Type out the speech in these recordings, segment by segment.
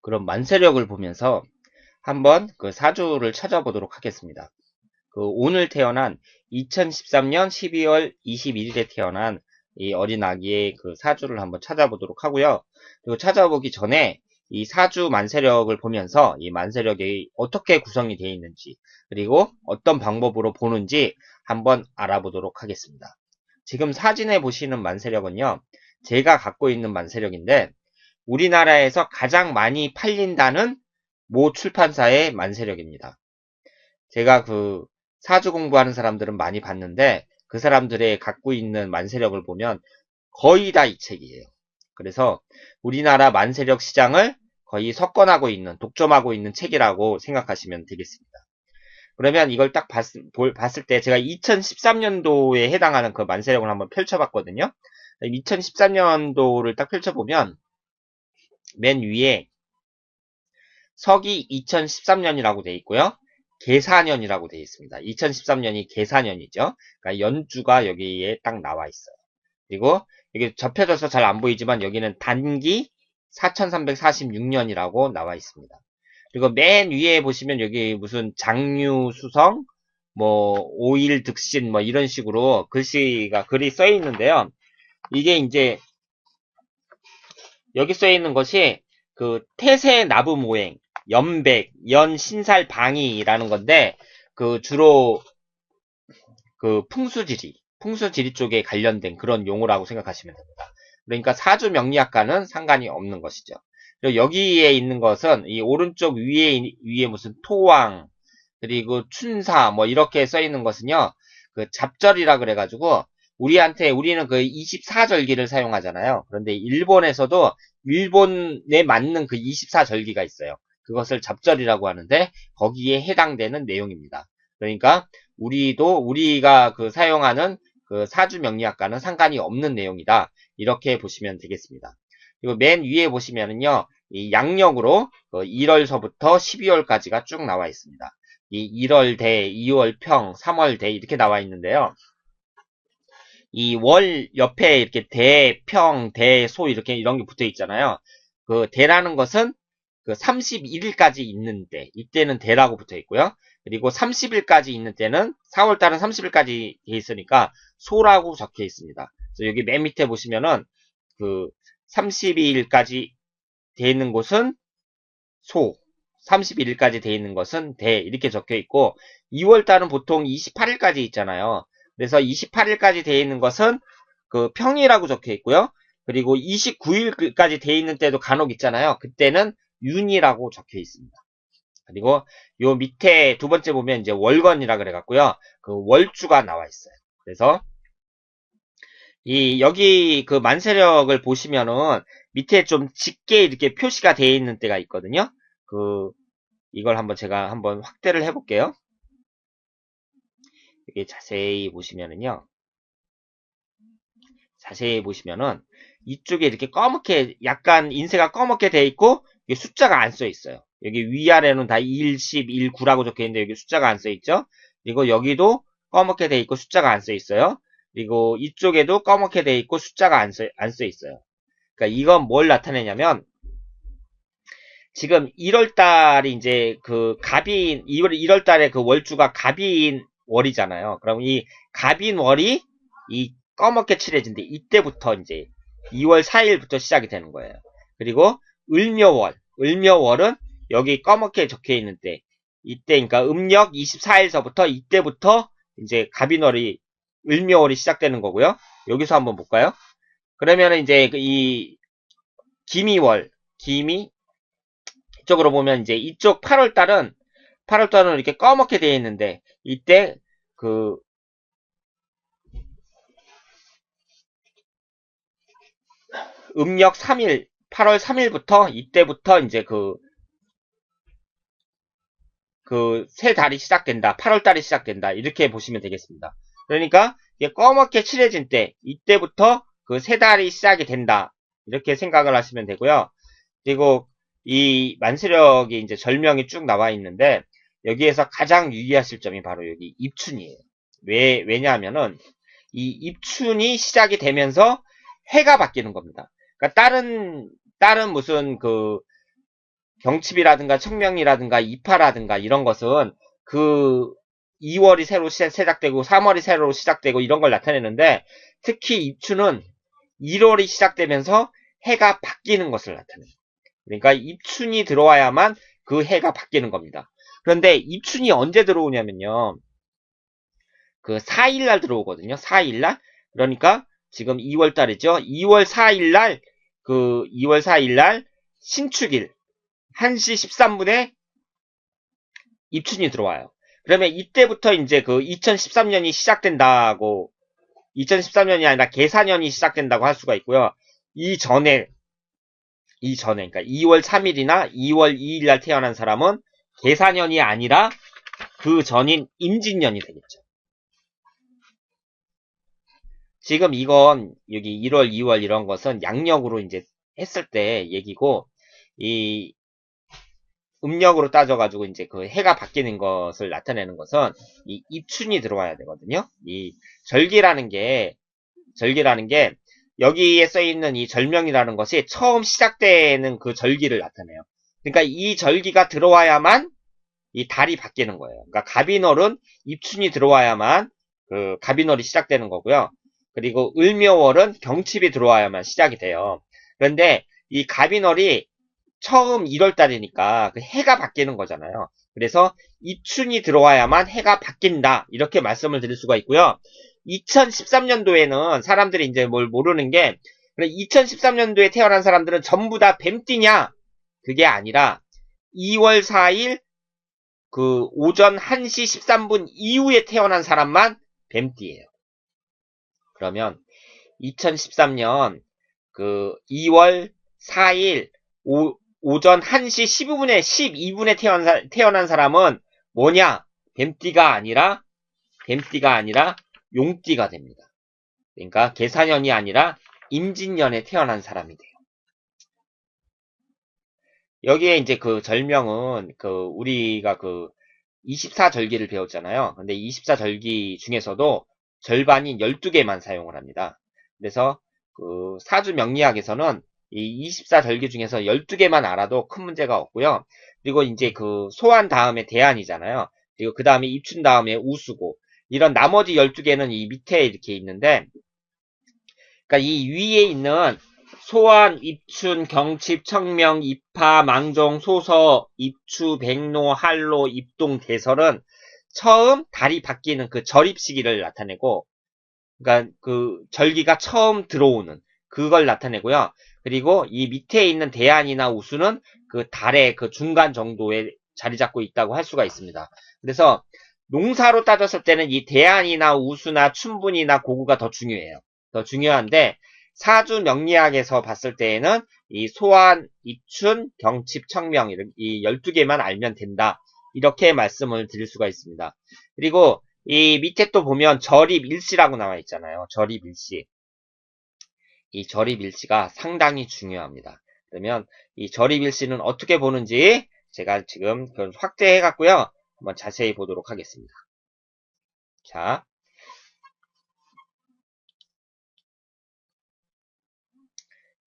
그럼 만세력을 보면서 한번 그 사주를 찾아보도록 하겠습니다. 그 오늘 태어난 2013년 12월 21일에 태어난 이 어린 아기의 그 사주를 한번 찾아보도록 하고요. 그리고 찾아보기 전에 이 사주 만세력을 보면서 이 만세력이 어떻게 구성이 되어 있는지, 그리고 어떤 방법으로 보는지 한번 알아보도록 하겠습니다. 지금 사진에 보시는 만세력은요, 제가 갖고 있는 만세력인데, 우리나라에서 가장 많이 팔린다는 모 출판사의 만세력입니다. 제가 그 사주 공부하는 사람들은 많이 봤는데, 그 사람들의 갖고 있는 만세력을 보면 거의 다 이 책이에요. 그래서 우리나라 만세력 시장을 거의 석권하고 있는, 독점하고 있는 책이라고 생각하시면 되겠습니다. 그러면 이걸 딱 봤을 때 제가 2013년도에 해당하는 그 만세력을 한번 펼쳐봤거든요. 2013년도를 딱 펼쳐보면 맨 위에 서기 2013년이라고 되어 있고요. 계사년이라고 되어 있습니다. 2013년이 계사년이죠. 그러니까 연주가 여기에 딱 나와 있어요. 그리고 여기 접혀져서 잘 안 보이지만 여기는 단기 4346년이라고 나와 있습니다. 그리고 맨 위에 보시면 여기 무슨 장유수성, 뭐 오일득신 뭐 이런 식으로 글이 써 있는데요. 이게 이제 여기 써 있는 것이 그 태세나부모행, 연백, 연신살방이라는 건데 그 주로 그 풍수지리 쪽에 관련된 그런 용어라고 생각하시면 됩니다. 그러니까 사주명리학과는 상관이 없는 것이죠. 그리고 여기에 있는 것은 이 오른쪽 위에 무슨 토왕, 그리고 춘사 뭐 이렇게 써 있는 것은요. 그 잡절이라 그래가지고 우리는 그 24절기를 사용하잖아요. 그런데 일본에서도 일본에 맞는 그 24절기가 있어요. 그것을 잡절이라고 하는데 거기에 해당되는 내용입니다. 그러니까 우리가 그 사용하는 그 사주명리학과는 상관이 없는 내용이다. 이렇게 보시면 되겠습니다. 그리고 맨 위에 보시면은요, 이 양력으로 1월서부터 12월까지가 쭉 나와 있습니다. 이 1월 대, 2월 평, 3월 대 이렇게 나와 있는데요. 이 월 옆에 이렇게 대, 평, 대, 소 이렇게 이런 게 붙어 있잖아요. 그 대라는 것은 그 31일까지 있는 때, 이때는 대라고 붙어 있고요. 그리고 30일까지 있는 때는 4월달은 30일까지 돼 있으니까 소라고 적혀 있습니다. 그래서 여기 맨 밑에 보시면은 그 32일까지 돼 있는 곳은 소, 31일까지 돼 있는 것은 대 이렇게 적혀 있고 2월달은 보통 28일까지 있잖아요. 그래서 28일까지 돼 있는 것은 그 평이라고 적혀 있고요. 그리고 29일까지 돼 있는 때도 간혹 있잖아요. 그때는 윤이라고 적혀 있습니다. 그리고 요 밑에 두 번째 보면 이제 월건이라 그래갖고요. 그 월주가 나와 있어요. 그래서 여기 그 만세력을 보시면은 밑에 좀 짙게 이렇게 표시가 되어 있는 때가 있거든요. 이걸 제가 한번 확대를 해볼게요. 이게 자세히 보시면은요. 자세히 보시면은 이쪽에 이렇게 검게 약간 인쇄가 검게 되어 있고 숫자가 안 써 있어요. 여기 위아래는 다 1, 10, 1, 9라고 적혀 있는데 여기 숫자가 안 써 있죠. 그리고 여기도 검게 되어 있고 숫자가 안 써 있어요. 그리고 이쪽에도 검게 되어 있고 숫자가 안 써 있어요. 그러니까 이건 뭘 나타내냐면 지금 1월 달이 이제 그 갑인 1월 달에 그 월주가 갑인 월이잖아요. 그럼 이 갑인 월이 이 검게 칠해진데 이때부터 이제 2월 4일부터 시작이 되는 거예요. 그리고 을묘월은 여기 검게 적혀 있는 때 이때 그러니까 음력 24일서부터 이때부터 이제 갑인월이 을묘월이 시작되는 거고요. 여기서 한번 볼까요? 그러면 이제 이 기미 이쪽으로 보면 이제 이쪽 8월달은 이렇게 검게 되어 있는데 이때 그 음력 3일 8월 3일부터 이때부터 이제 새 달이 시작된다. 8월달이 시작된다. 이렇게 보시면 되겠습니다. 그러니까 이게 검게 칠해진 때 이때부터 그 새 달이 시작이 된다. 이렇게 생각을 하시면 되고요. 그리고 이 만세력이 이제 절명이 쭉 나와 있는데 여기에서 가장 유의하실 점이 바로 여기 입춘이에요. 왜냐하면은 이 입춘이 시작이 되면서 해가 바뀌는 겁니다. 그러니까 다른 무슨 경칩이라든가 청명이라든가 이파라든가 이런 것은 그 2월이 새로 시작되고 3월이 새로 시작되고 이런 걸 나타내는데, 특히 입춘은 1월이 시작되면서 해가 바뀌는 것을 나타내요. 그러니까 입춘이 들어와야만 그 해가 바뀌는 겁니다. 그런데 입춘이 언제 들어오냐면요, 그 4일날 들어오거든요. 4일날. 그러니까 지금 2월달이죠. 2월 4일날, 그 2월 4일날 신축일 1시 13분에 입춘이 들어와요. 그러면 이때부터 이제 그 2013년이 시작된다고, 2013년이 아니라 계사년이 시작된다고 할 수가 있고요. 그러니까 2월 3일이나 2월 2일날 태어난 사람은 계사년이 아니라 그 전인 임진년이 되겠죠. 지금 이건 여기 1월, 2월 이런 것은 양력으로 이제 했을 때 얘기고, 이 음력으로 따져가지고 이제 그 해가 바뀌는 것을 나타내는 것은 이 입춘이 들어와야 되거든요. 이 절기라는 게 여기에 써 있는 이 절명이라는 것이 처음 시작되는 그 절기를 나타내요. 그러니까 이 절기가 들어와야만 이 달이 바뀌는 거예요. 그러니까 갑인월은 입춘이 들어와야만 그 갑인월이 시작되는 거고요. 그리고 을묘월은 경칩이 들어와야만 시작이 돼요. 그런데 이 갑인월이 처음 1월달이니까 그 해가 바뀌는 거잖아요. 그래서 입춘이 들어와야만 해가 바뀐다. 이렇게 말씀을 드릴 수가 있고요. 2013년도에는 사람들이 이제 뭘 모르는 게, 2013년도에 태어난 사람들은 전부 다 뱀띠냐? 그게 아니라 2월 4일 그 오전 1시 13분 이후에 태어난 사람만 뱀띠예요. 그러면 2013년 그 2월 4일 오전 1시 12분에 태어난 사람은 뭐냐? 뱀띠가 아니라 용띠가 됩니다. 그러니까 계사년이 아니라 임진년에 태어난 사람이 돼요. 여기에 이제 그 절명은 그 우리가 그 24절기를 배웠잖아요. 근데 24절기 중에서도 절반인 12개만 사용을 합니다. 그래서 그 사주 명리학에서는 이 24절기 중에서 12개만 알아도 큰 문제가 없고요. 그리고 이제 그 소환 다음에 대안이잖아요. 그리고 그 다음에 입춘 다음에 우수고, 이런 나머지 12개는 이 밑에 이렇게 있는데, 그러니까 이 위에 있는 소환, 입춘, 경칩, 청명, 입하, 망종, 소서, 입추, 백로, 할로, 입동, 대설은 처음 달이 바뀌는 그 절입 시기를 나타내고, 그러니까 그 절기가 처음 들어오는 그걸 나타내고요. 그리고 이 밑에 있는 대안이나 우수는 그 달의 그 중간 정도에 자리 잡고 있다고 할 수가 있습니다. 그래서 농사로 따졌을 때는 이 대안이나 우수나 춘분이나 고구가 더 중요해요. 더 중요한데, 사주 명리학에서 봤을 때에는 이 소환, 입춘, 경칩, 청명 이 12개만 알면 된다. 이렇게 말씀을 드릴 수가 있습니다. 그리고 이 밑에 또 보면 절입일시라고 나와 있잖아요. 절입일시. 이 절입일시가 상당히 중요합니다. 그러면 이 절입일시는 어떻게 보는지 제가 지금 확대해 갔고요. 한번 자세히 보도록 하겠습니다. 자,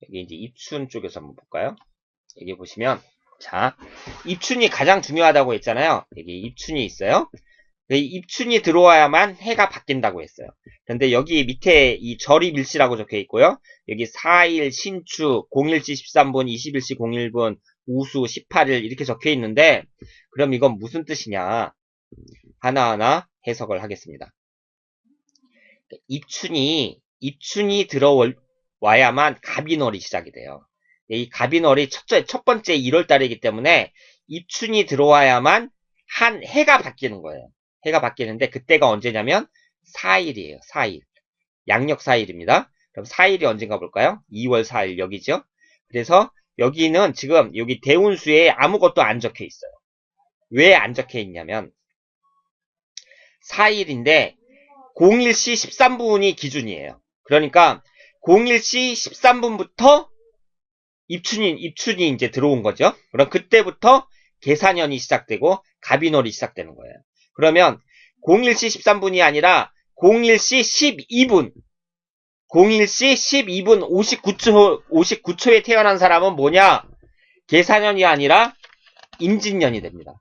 여기 이제 입춘 쪽에서 한번 볼까요? 여기 보시면, 자, 입춘이 가장 중요하다고 했잖아요. 여기 입춘이 있어요. 입춘이 들어와야만 해가 바뀐다고 했어요. 그런데 여기 밑에 이 절입일시라고 적혀 있고요. 여기 4일 신축, 01시 13분, 21시 01분, 우수 18일 이렇게 적혀 있는데, 그럼 이건 무슨 뜻이냐? 하나하나 해석을 하겠습니다. 입춘이 들어와야만 갑인월이 시작이 돼요. 이 갑인월이 첫 번째 1월달이기 때문에 입춘이 들어와야만 한 해가 바뀌는 거예요. 해가 바뀌는데 그때가 언제냐면 4일이에요. 4일. 양력 4일입니다. 그럼 4일이 언젠가 볼까요? 2월 4일 여기죠. 그래서 여기는 지금 여기 대운수에 아무것도 안 적혀 있어요. 왜 안 적혀 있냐면 4일인데 01시 13분이 기준이에요. 그러니까 01시 13분부터 입춘이 이제 들어온 거죠. 그럼 그때부터 계사년이 시작되고 갑인월이 시작되는 거예요. 그러면 01시 13분이 아니라 01시 12분 59초에 태어난 사람은 뭐냐? 계사년이 아니라 임진년이 됩니다.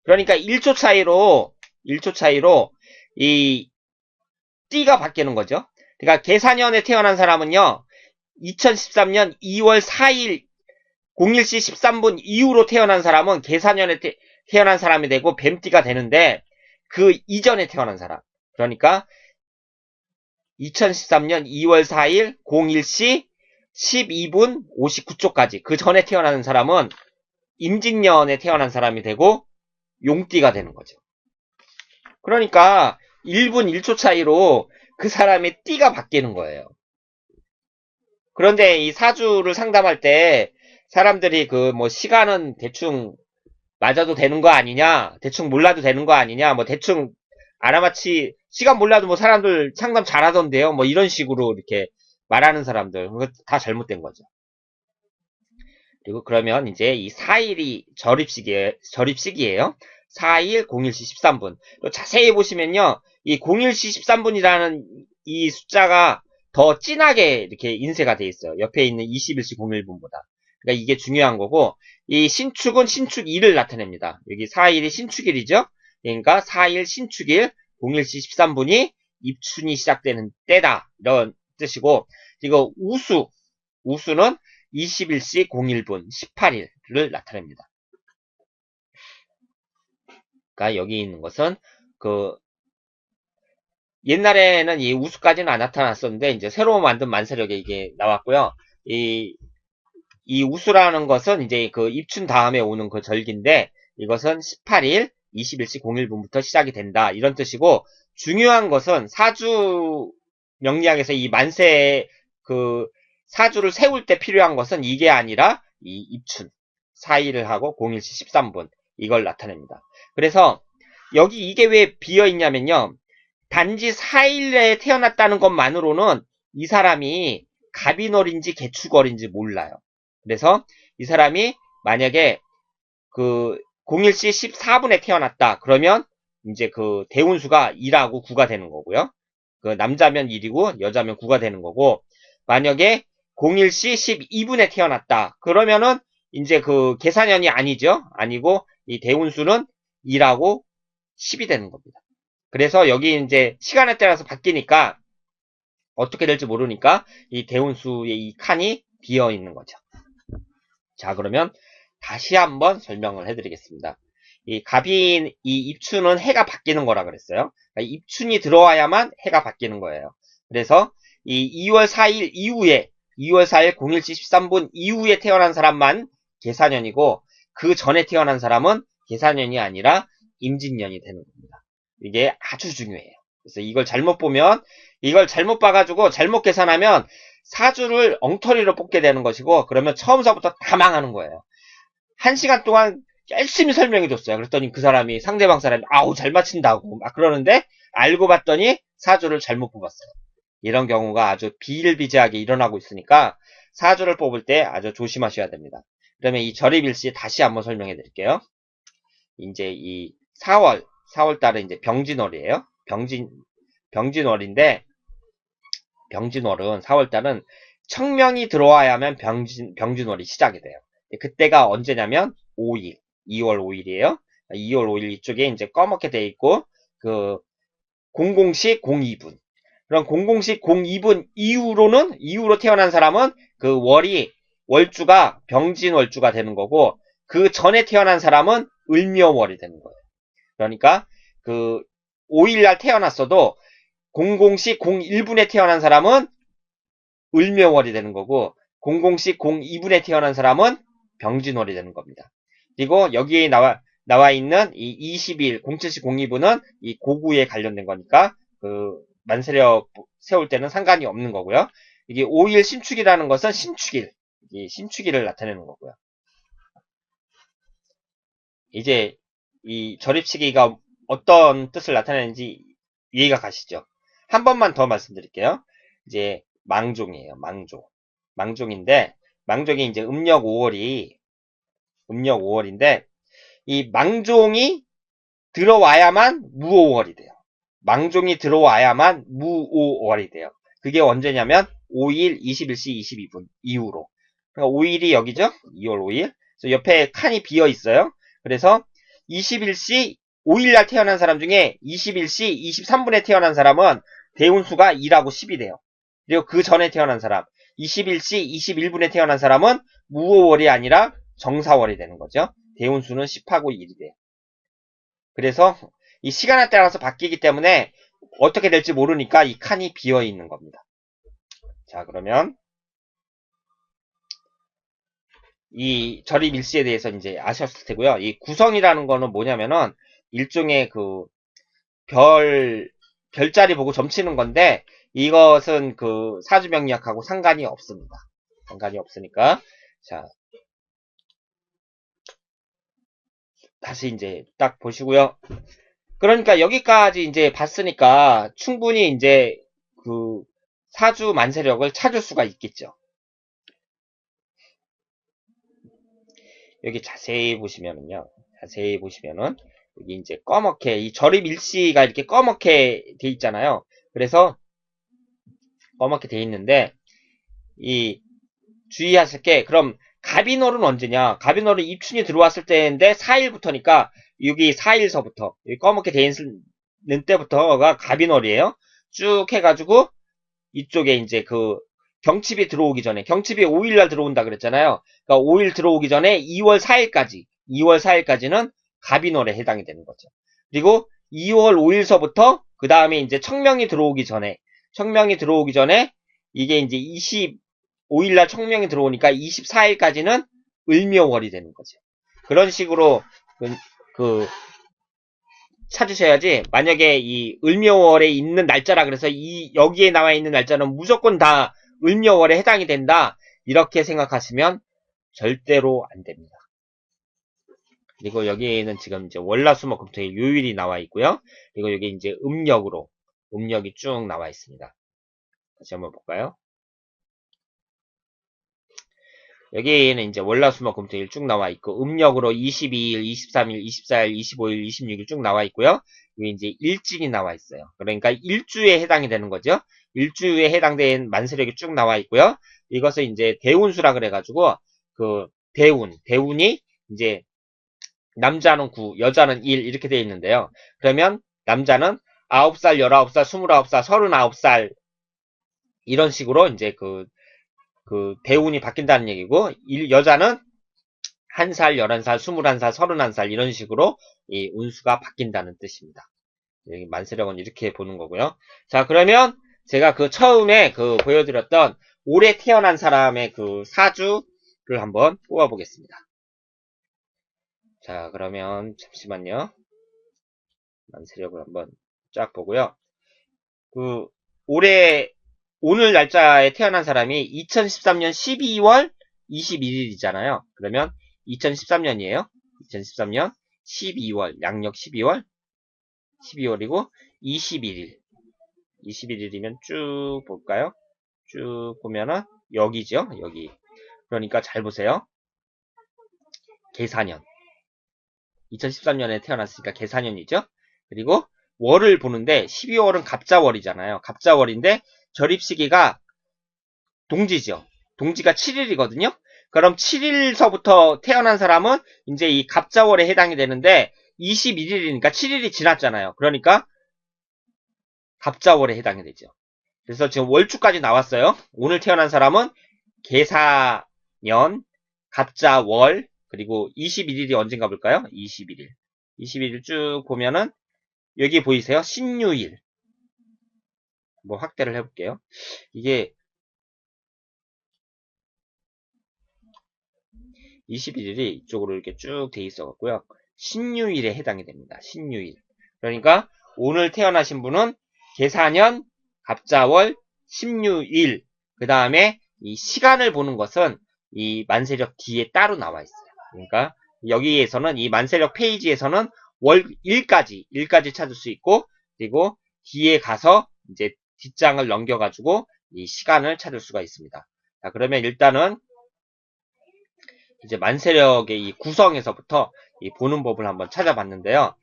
그러니까 1초 차이로 이 띠가 바뀌는 거죠. 그러니까 계사년에 태어난 사람은요, 2013년 2월 4일 01시 13분 이후로 태어난 사람은 계사년에 태어난 사람이 되고 뱀띠가 되는데, 그 이전에 태어난 사람, 그러니까 2013년 2월 4일 01시 12분 59초까지 그 전에 태어나는 사람은 임진년에 태어난 사람이 되고 용띠가 되는 거죠. 그러니까 1분 1초 차이로 그 사람의 띠가 바뀌는 거예요. 그런데 이 사주를 상담할 때 사람들이 그 뭐 시간은 대충 맞아도 되는 거 아니냐, 대충 몰라도 되는 거 아니냐, 뭐 대충 알아맞히 시간 몰라도 뭐 사람들 상담 잘하던데요, 뭐 이런 식으로 이렇게 말하는 사람들, 그거 다 잘못된 거죠. 그리고 그러면 이제 이 4일이 절입시기예요. 4일 01시 13분. 또 자세히 보시면요, 이 01시 13분이라는 이 숫자가 더 진하게 이렇게 인쇄가 돼 있어요. 옆에 있는 21시 01분보다. 그러니까 이게 중요한 거고, 이 신축은 신축 1을 나타냅니다. 여기 4일이 신축일이죠. 그러니까 4일 신축일 01시 13분이 입춘이 시작되는 때다, 이런 뜻이고, 이거 우수는 21시 01분 18일을 나타냅니다. 그러니까 여기 있는 것은 그 옛날에는 이 우수까지는 안 나타났었는데 이제 새로 만든 만세력에 이게 나왔고요. 이 우수라는 것은 이제 그 입춘 다음에 오는 그 절기인데, 이것은 18일 21시 01분부터 시작이 된다, 이런 뜻이고, 중요한 것은 사주 명리학에서 이 만세 그 사주를 세울 때 필요한 것은 이게 아니라 이 입춘 4일을 하고 01시 13분 이걸 나타냅니다. 그래서 여기 이게 왜 비어 있냐면요, 단지 4일에 태어났다는 것만으로는 이 사람이 갑인월인지 개축월인지 몰라요. 그래서 이 사람이 만약에 그 01시 14분에 태어났다 그러면 이제 그 대운수가 2하고 9가 되는 거고요. 그 남자면 1이고 여자면 9가 되는 거고, 만약에 01시 12분에 태어났다 그러면은 이제 그 계사년이 아니죠. 아니고 이 대운수는 2하고 10이 되는 겁니다. 그래서 여기 이제 시간에 따라서 바뀌니까 어떻게 될지 모르니까 이 대운수의 이 칸이 비어 있는 거죠. 자, 그러면 다시 한번 설명을 해드리겠습니다. 이 갑인, 이 입춘은 해가 바뀌는 거라 그랬어요. 그러니까 입춘이 들어와야만 해가 바뀌는 거예요. 그래서 이 2월 4일 이후에, 2월 4일 01시 13분 이후에 태어난 사람만 계사년이고, 그 전에 태어난 사람은 계사년이 아니라 임진년이 되는 겁니다. 이게 아주 중요해요. 그래서 이걸 잘못 봐가지고 잘못 계산하면 사주를 엉터리로 뽑게 되는 것이고, 그러면 처음서부터 다 망하는 거예요. 1시간 동안 열심히 설명해줬어요. 그랬더니 그 사람이, 상대방 사람이, 아우, 잘 맞힌다고 막 그러는데, 알고 봤더니 사주를 잘못 뽑았어요. 이런 경우가 아주 비일비재하게 일어나고 있으니까 사주를 뽑을 때 아주 조심하셔야 됩니다. 그러면 이 절입일시 다시 한번 설명해 드릴게요. 이제 이 4월 달은 이제 병진월이에요. 병진월인데, 병진월은 4월달은 청명이 들어와야만 병진월이 시작이 돼요. 그때가 언제냐면 5일, 2월 5일이에요. 2월 5일 이쪽에 이제 꺼멓게 돼 있고, 그 00시 02분. 그럼 00시 02분 이후로 태어난 사람은 그 월주가 병진월주가 되는 거고, 그 전에 태어난 사람은 을묘월이 되는 거예요. 그러니까 그 5일날 태어났어도 00시 01분에 태어난 사람은 을묘월이 되는 거고, 00시 02분에 태어난 사람은 병진월이 되는 겁니다. 그리고 여기에 나와 있는 이 20일 07시 02분은 이 고구에 관련된 거니까 그 만세력 세울 때는 상관이 없는 거고요. 이게 5일 신축이라는 것은 신축일을 나타내는 거고요. 이제 이 절입시기가 어떤 뜻을 나타내는지 이해가 가시죠? 한 번만 더 말씀드릴게요. 이제 망종이에요. 망종인데, 망종이 이제 음력 5월인데, 이 망종이 들어와야만 무오월이 돼요. 망종이 들어와야만 무오월이 돼요. 그게 언제냐면 5일 21시 22분 이후로. 그러니까 5일이 여기죠? 2월 5일. 그래서 옆에 칸이 비어 있어요. 그래서 21시 5일날 태어난 사람 중에 21시 23분에 태어난 사람은 대운수가 2라고 10이 돼요. 그리고 그 전에 태어난 사람 21시 21분에 태어난 사람은 무오월이 아니라 정사월이 되는 거죠. 대운수는 10하고 1이 돼요. 그래서 이 시간에 따라서 바뀌기 때문에 어떻게 될지 모르니까 이 칸이 비어 있는 겁니다. 자, 그러면 이 절입 일시에 대해서 이제 아셨을 테고요. 이 구성이라는 거는 뭐냐면은 일종의 그 별자리 보고 점치는 건데 이것은 그 사주명리학하고 상관이 없습니다. 상관이 없으니까. 자, 다시 이제 딱 보시고요. 그러니까 여기까지 이제 봤으니까 충분히 이제 그 사주 만세력을 찾을 수가 있겠죠. 여기 자세히 보시면은요. 자세히 보시면은 여기 이제 검게 이 절입 일시가 이렇게 검게 돼 있잖아요. 그래서 검게 돼 있는데 이 주의하실 게 그럼 갑인월은 언제냐? 갑인월은 입춘이 들어왔을 때인데 4일부터니까 여기 4일서부터 여기 검게 돼 있는 때부터가 갑인월이에요. 쭉 해가지고 이쪽에 이제 그 경칩이 들어오기 전에 경칩이 5일날 들어온다 그랬잖아요. 그러니까 5일 들어오기 전에 2월 4일까지는 갑인월에 해당이 되는 거죠. 그리고 2월 5일서부터 그 다음에 이제 청명이 들어오기 전에 이게 이제 25일날 청명이 들어오니까 24일까지는 을묘월이 되는 거죠. 그런 식으로 그 찾으셔야지 만약에 이 을묘월에 있는 날짜라 그래서 이 여기에 나와 있는 날짜는 무조건 다 을묘월에 해당이 된다 이렇게 생각하시면 절대로 안 됩니다. 그리고 여기에는 지금 이제 월화수목금토일 요일이 나와 있고요. 그리고 여기 이제 음력이 쭉 나와 있습니다. 다시 한번 볼까요? 여기에는 이제 월화수목금토일 쭉 나와 있고 음력으로 22일, 23일, 24일, 25일, 26일 쭉 나와 있고요. 여기 이제 일진이 나와 있어요. 그러니까 일주에 해당이 되는 거죠. 일주에 해당된 만세력이 쭉 나와 있고요. 이것을 이제 대운수라 그래가지고 그 대운이 이제 남자는 9, 여자는 1 이렇게 되어 있는데요. 그러면 남자는 9살, 19살, 29살, 39살 이런 식으로 이제 그 대운이 바뀐다는 얘기고 여자는 1살, 11살, 21살, 31살 이런 식으로 이 운수가 바뀐다는 뜻입니다. 여기 만세력은 이렇게 보는 거고요. 자, 그러면 제가 그 처음에 그 보여드렸던 올해 태어난 사람의 그 사주를 한번 뽑아보겠습니다. 자, 그러면 잠시만요. 만세력을 한번 쫙 보고요. 그 오늘 날짜에 태어난 사람이 2013년 12월 21일이잖아요. 그러면 2013년이에요. 2013년 12월, 양력 12월이고 21일. 21일이면 쭉 볼까요? 쭉 보면은 여기죠. 여기. 그러니까 잘 보세요. 계사년. 2013년에 태어났으니까 계사년이죠. 그리고 월을 보는데 12월은 갑자월이잖아요. 갑자월인데 절입시기가 동지죠. 동지가 7일이거든요. 그럼 7일서부터 태어난 사람은 이제 이 갑자월에 해당이 되는데 21일이니까 7일이 지났잖아요. 그러니까 갑자월에 해당이 되죠. 그래서 지금 월주까지 나왔어요. 오늘 태어난 사람은 계사년, 갑자월, 그리고 21일이 언젠가 볼까요? 21일. 21일 쭉 보면은 여기 보이세요? 신유일. 뭐 확대를 해볼게요. 이게 21일이 이쪽으로 이렇게 쭉 돼 있어갖고요. 신유일에 해당이 됩니다. 신유일. 그러니까 오늘 태어나신 분은 계사년, 갑자월, 신유일. 그 다음에 이 시간을 보는 것은 이 만세력 뒤에 따로 나와 있어요. 그러니까 여기에서는 이 만세력 페이지에서는 월 1까지 찾을 수 있고 그리고 뒤에 가서 이제 뒷장을 넘겨가지고 이 시간을 찾을 수가 있습니다. 자, 그러면 일단은 이제 만세력의 이 구성에서부터 이 보는 법을 한번 찾아봤는데요.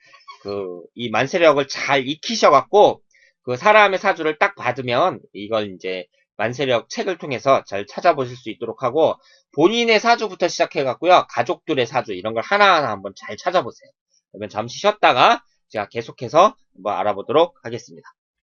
이 만세력을 잘 익히셔갖고 그 사람의 사주를 딱 받으면 이걸 이제 만세력 책을 통해서 잘 찾아보실 수 있도록 하고 본인의 사주부터 시작해갖고요. 가족들의 사주 이런 걸 하나하나 한번 잘 찾아보세요. 그러면 잠시 쉬었다가 제가 계속해서 한번 알아보도록 하겠습니다.